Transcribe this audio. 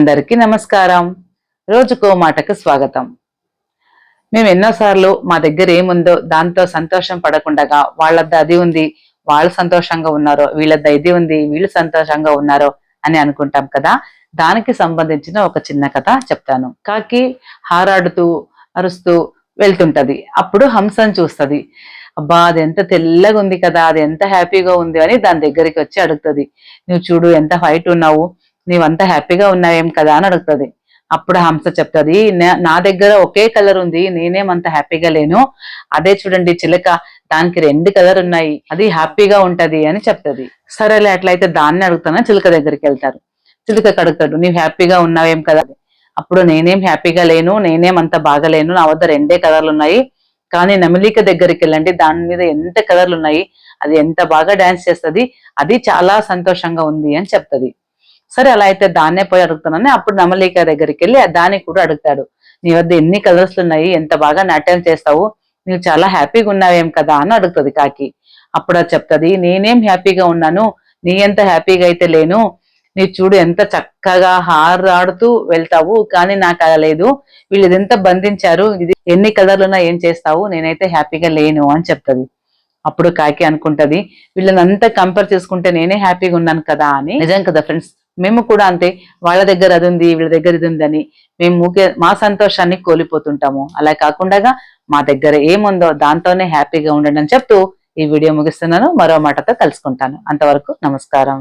అందరికీ నమస్కారం. రోజుకో మాటకు స్వాగతం. మేము ఎన్నోసార్లు మా దగ్గర ఏముందో దాంతో సంతోషం పడకుండగా వాళ్ళద్ద అది ఉంది, వాళ్ళు సంతోషంగా ఉన్నారో, వీళ్ళద్ద ఇది ఉంది, వీళ్ళు సంతోషంగా ఉన్నారో అని అనుకుంటాం కదా. దానికి సంబంధించిన ఒక చిన్న కథ చెప్తాను. కాకి హారాడుతూ అరుస్తూ వెళ్తుంటది. అప్పుడు హంసను చూస్తది. అబ్బా అది ఎంత తెల్లగా ఉంది కదా, అది ఎంత హ్యాపీగా ఉంది అని దాని దగ్గరికి వచ్చి అడుగుతుంది. నువ్వు చూడు ఎంత హైట్ ఉన్నావు, నీవంతా హ్యాపీగా ఉన్నావేం కదా అని అడుగుతుంది. అప్పుడు హంస చెప్తుంది, నా దగ్గర ఒకే కలర్ ఉంది, నేనేమంత హ్యాపీగా లేను. అదే చూడండి చిలక, దానికి 2 కలర్ ఉన్నాయి, అది హ్యాపీగా ఉంటది అని చెప్తుంది. సరేలే అట్లయితే దాన్ని అడుగుతానని చిలుక దగ్గరికి వెళ్తారు. చిలుకకి అడుగుతాడు, నీవు హ్యాపీగా ఉన్నావేం కదా. అప్పుడు నేనేం హ్యాపీగా లేను, నేనేం అంత బాగలేను, నా వద్ద 2 కలర్లు ఉన్నాయి. కానీ నమిలిక దగ్గరికి వెళ్ళండి, దాని మీద ఎంత కలర్లు ఉన్నాయి, అది ఎంత బాగా డాన్స్ చేస్తుంది, అది చాలా సంతోషంగా ఉంది అని చెప్తుంది. సరే అలా అయితే దాన్నే పోయి అడుగుతానని అప్పుడు నమలిక దగ్గరికి వెళ్ళి దాన్ని కూడా అడుగుతాడు. నీ వద్ద ఎన్ని కలర్స్ ఉన్నాయి, ఎంత బాగా నాట్యం చేస్తావు, నువ్వు చాలా హ్యాపీగా ఉన్నావేం కదా అని అడుగుతుంది కాకి. అప్పుడు అది చెప్తుంది, నేనేం హ్యాపీగా ఉన్నాను, నీ ఎంత హ్యాపీగా అయితే లేను. నీ చూడు ఎంత చక్కగా హారాడుతూ వెళ్తావు, కానీ నాకు అలా లేదు. వీళ్ళు ఇదంతా బంధించారు, ఇది ఎన్ని కలర్లున్నా ఏం చేస్తావు, నేనైతే హ్యాపీగా లేను అని చెప్తుంది. అప్పుడు కాకి అనుకుంటది, వీళ్ళనంతా కంపేర్ చేసుకుంటే నేనే హ్యాపీగా ఉన్నాను కదా అని. నిజం కదా ఫ్రెండ్స్, మేము కూడా అంతే. వాళ్ళ దగ్గర అది ఉంది, వీళ్ళ దగ్గర ఇది ఉందని మేము మా సంతోషాన్ని కోల్పోతుంటాము. అలా కాకుండా మా దగ్గర ఏముందో దాంతోనే హ్యాపీగా ఉండండి అని చెప్తూ ఈ వీడియో ముగిస్తున్నాను. మరో మాటతో కలుసుకుంటాను. అంతవరకు నమస్కారం.